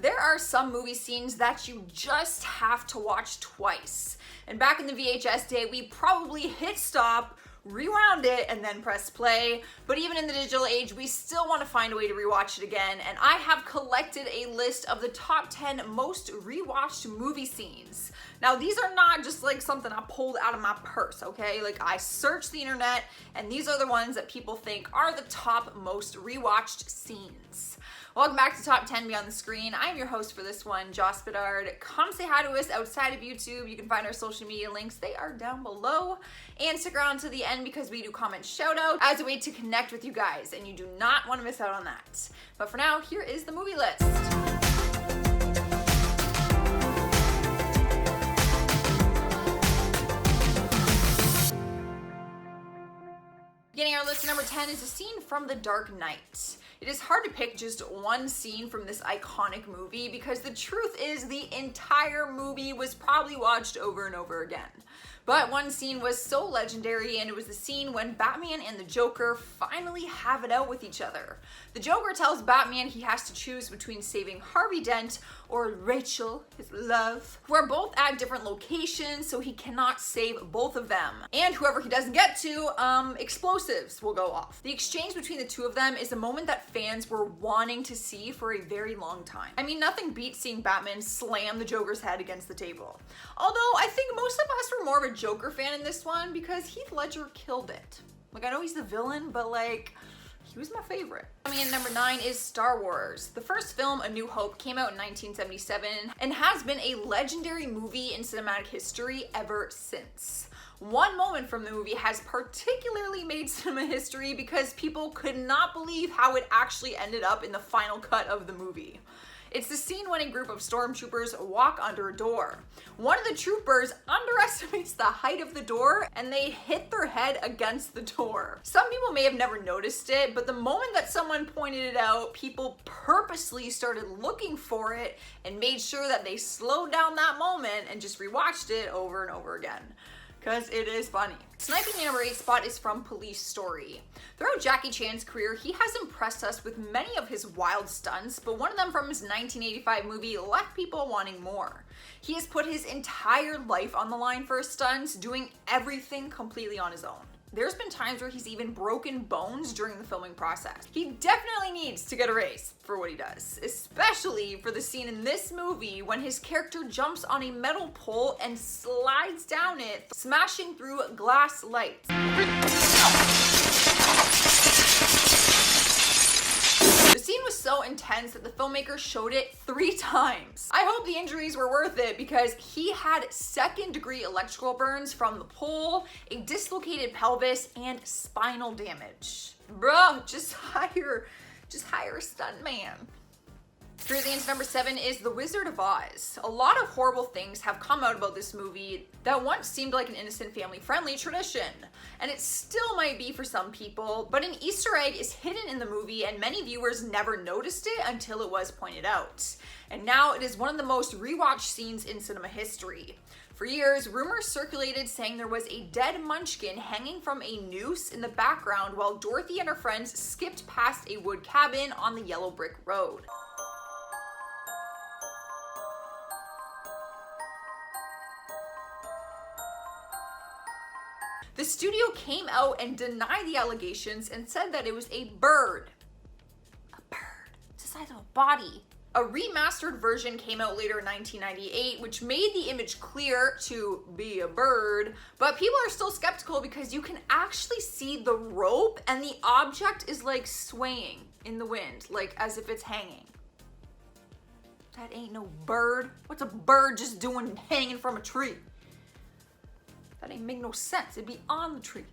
There are some movie scenes that you just have to watch twice. And back in the VHS day, we probably hit stop, rewound it, and then press play. But even in the digital age, we still want to find a way to rewatch it again. And I have collected a list of the top 10 most rewatched movie scenes. Now, these are not just like something I pulled out of my purse, okay? Like, I searched the internet, and these are the ones that people think are the top most rewatched scenes. Welcome back to Top 10 Beyond the Screen. I am your host for this one, Joss Bedard. Come say hi to us outside of YouTube. You can find our social media links. They are down below. And stick around to the end because we do comment shout out as a way to connect with you guys, and you do not want to miss out on that. But for now, here is the movie list. Beginning our list, number 10 is a scene from The Dark Knight. It is hard to pick just one scene from this iconic movie because the truth is the entire movie was probably watched over and over again. But one scene was so legendary, and it was the scene when Batman and the Joker finally have it out with each other. The Joker tells Batman he has to choose between saving Harvey Dent or Rachel, his love, who are both at different locations, so he cannot save both of them. And whoever he doesn't get to, explosives will go off. The exchange between the two of them is a moment that fans were wanting to see for a very long time. I mean, nothing beats seeing Batman slam the Joker's head against the table. Although I think most of us were more of a Joker fan in this one because Heath Ledger killed it. Like, I know he's the villain, but like, he was my favorite. Coming in number 9 is Star Wars. The first film, A New Hope, came out in 1977 and has been a legendary movie in cinematic history ever since. One moment from the movie has particularly made cinema history because people could not believe how it actually ended up in the final cut of the movie. It's the scene when a group of stormtroopers walk under a door. One of the troopers underestimates the height of the door and they hit their head against the door. Some people may have never noticed it, but the moment that someone pointed it out, people purposely started looking for it and made sure that they slowed down that moment and just rewatched it over and over again. Because it is funny. Sniping the number 8 spot is from Police Story. Throughout Jackie Chan's career, he has impressed us with many of his wild stunts, but one of them from his 1985 movie left people wanting more. He has put his entire life on the line for his stunts, doing everything completely on his own. There's been times where he's even broken bones during the filming process. He definitely needs to get a raise for what he does, especially for the scene in this movie when his character jumps on a metal pole and slides down it, smashing through glass lights. The scene was so intense that the filmmaker showed it 3 times. I hope the injuries were worth it because he had second-degree electrical burns from the pole, a dislocated pelvis, and spinal damage. Bro, just hire a stuntman. Cruising into number 7 is The Wizard of Oz. A lot of horrible things have come out about this movie that once seemed like an innocent family-friendly tradition. And it still might be for some people, but an Easter egg is hidden in the movie and many viewers never noticed it until it was pointed out. And now it is one of the most rewatched scenes in cinema history. For years, rumors circulated saying there was a dead munchkin hanging from a noose in the background while Dorothy and her friends skipped past a wood cabin on the yellow brick road. The studio came out and denied the allegations and said that it was a bird. A bird. It's the size of a body. A remastered version came out later in 1998, which made the image clear to be a bird, but people are still skeptical because you can actually see the rope and the object is like swaying in the wind, like as if it's hanging. That ain't no bird. What's a bird just doing hanging from a tree? That ain't make no sense. It'd be on the tree.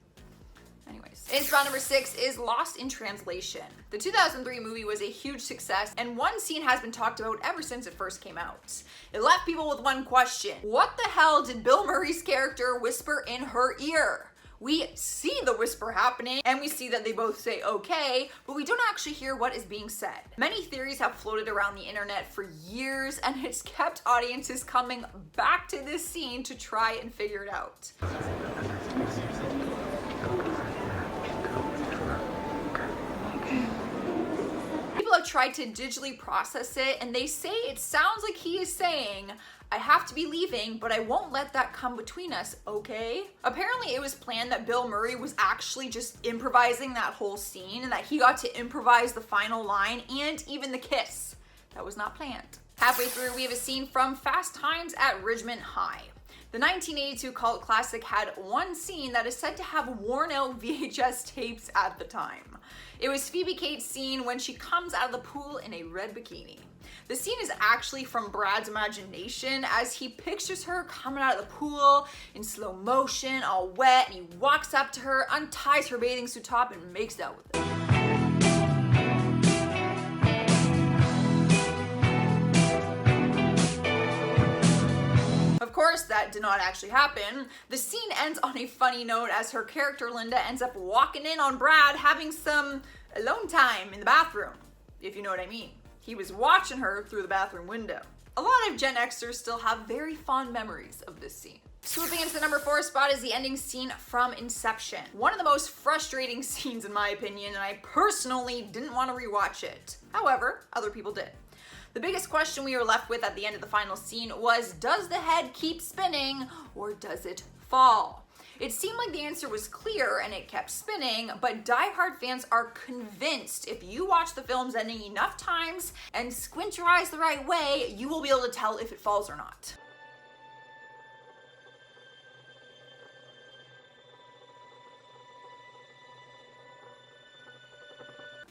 Anyways, in spot number 6 is Lost in Translation. The 2003 movie was a huge success, and one scene has been talked about ever since it first came out. It left people with one question. What the hell did Bill Murray's character whisper in her ear? We see the whisper happening, and we see that they both say okay, but we don't actually hear what is being said. Many theories have floated around the internet for years, and it's kept audiences coming back to this scene to try and figure it out. have tried to digitally process it, and they say it sounds like he is saying, I have to be leaving, but I won't let that come between us, okay? Apparently it was planned that Bill Murray was actually just improvising that whole scene and that he got to improvise the final line and even the kiss. That was not planned. Halfway through, we have a scene from Fast Times at Ridgemont High. The 1982 cult classic had one scene that is said to have worn out VHS tapes at the time. It was Phoebe Cates' scene when she comes out of the pool in a red bikini. The scene is actually from Brad's imagination as he pictures her coming out of the pool in slow motion, all wet, and he walks up to her, unties her bathing suit top, and makes out with her. Of course, that did not actually happen. The scene ends on a funny note as her character Linda ends up walking in on Brad having some alone time in the bathroom, if you know what I mean. He was watching her through the bathroom window. A lot of Gen Xers still have very fond memories of this scene. Swooping into the number 4 spot is the ending scene from Inception. One of the most frustrating scenes in my opinion, and I personally didn't want to rewatch it. However, other people did. The biggest question we were left with at the end of the final scene was, does the head keep spinning or does it fall? It seemed like the answer was clear and it kept spinning, but die-hard fans are convinced if you watch the film's ending enough times and squint your eyes the right way, you will be able to tell if it falls or not.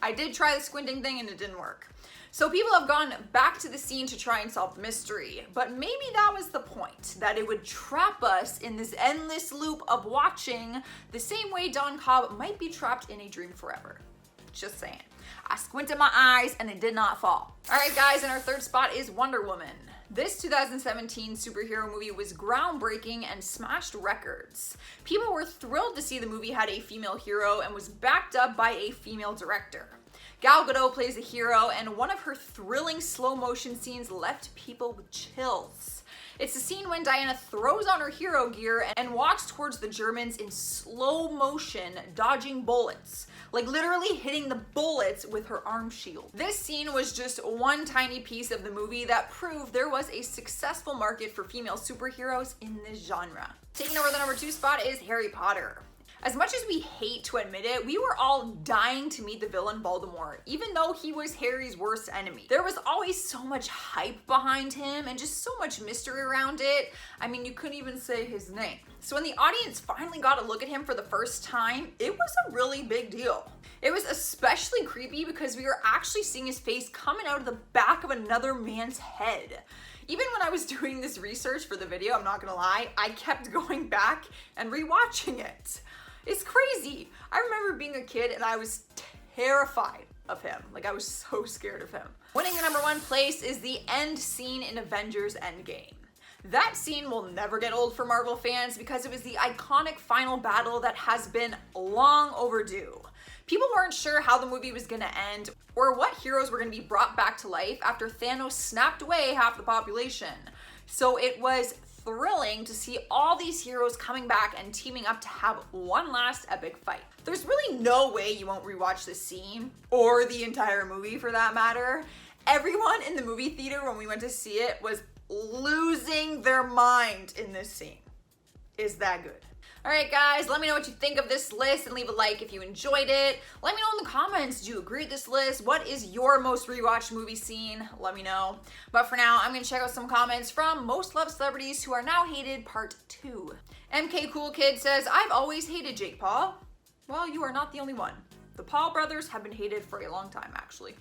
I did try the squinting thing and it didn't work. So people have gone back to the scene to try and solve the mystery, but maybe that was the point, that it would trap us in this endless loop of watching the same way Don Cobb might be trapped in a dream forever. Just saying. I squinted my eyes and it did not fall. All right guys, and our third spot is Wonder Woman. This 2017 superhero movie was groundbreaking and smashed records. People were thrilled to see the movie had a female hero and was backed up by a female director. Gal Gadot plays the hero, and one of her thrilling slow motion scenes left people with chills. It's the scene when Diana throws on her hero gear and walks towards the Germans in slow motion, dodging bullets. Like literally hitting the bullets with her arm shield. This scene was just one tiny piece of the movie that proved there was a successful market for female superheroes in this genre. Taking over the number 2 spot is Harry Potter. As much as we hate to admit it, we were all dying to meet the villain Voldemort, even though he was Harry's worst enemy. There was always so much hype behind him and just so much mystery around it. I mean, you couldn't even say his name. So when the audience finally got a look at him for the first time, it was a really big deal. It was especially creepy because we were actually seeing his face coming out of the back of another man's head. Even when I was doing this research for the video, I'm not gonna lie, I kept going back and rewatching it. It's crazy. I remember being a kid and I was terrified of him. Like I was so scared of him. Winning the number 1 place is the end scene in Avengers Endgame. That scene will never get old for Marvel fans because it was the iconic final battle that has been long overdue. People weren't sure how the movie was gonna end or what heroes were gonna be brought back to life after Thanos snapped away half the population. So it was thrilling to see all these heroes coming back and teaming up to have one last epic fight. There's really no way you won't rewatch this scene, or the entire movie for that matter. Everyone in the movie theater when we went to see it was losing their mind in this scene. Is that good? All right, guys, let me know what you think of this list and leave a like if you enjoyed it. Let me know in the comments, do you agree with this list? What is your most rewatched movie scene? Let me know. But for now, I'm gonna check out some comments from Most Loved Celebrities Who Are Now Hated Part 2. MK Cool Kid says, I've always hated Jake Paul. Well, you are not the only one. The Paul brothers have been hated for a long time, actually.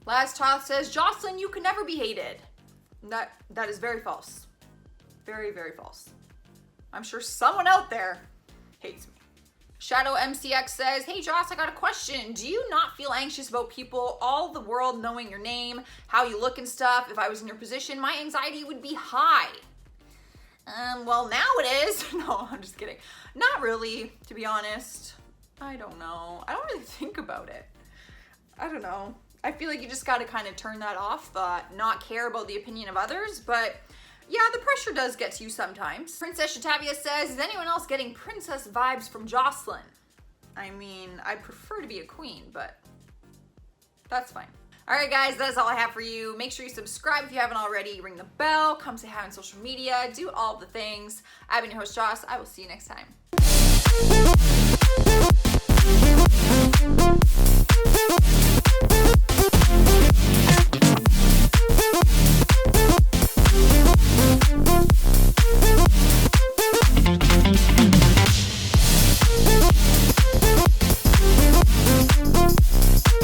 Laz Toth says, Jocelyn, you can never be hated. That is very false. Very, very false. I'm sure someone out there hates me. Shadow MCX says, hey Joss, I got a question. Do you not feel anxious about people, all the world knowing your name, how you look and stuff? If I was in your position, my anxiety would be high. Well now it is. No, I'm just kidding. Not really, to be honest. I don't know. I don't really think about it. I don't know. I feel like you just gotta kind of turn that off, not care about the opinion of others, but yeah, the pressure does get to you sometimes. Princess Shatavia says, is anyone else getting princess vibes from Jocelyn? I mean, I prefer to be a queen, but that's fine. All right, guys, that's all I have for you. Make sure you subscribe if you haven't already. Ring the bell. Come say hi on social media. Do all the things. I've been your host, Joss. I will see you next time.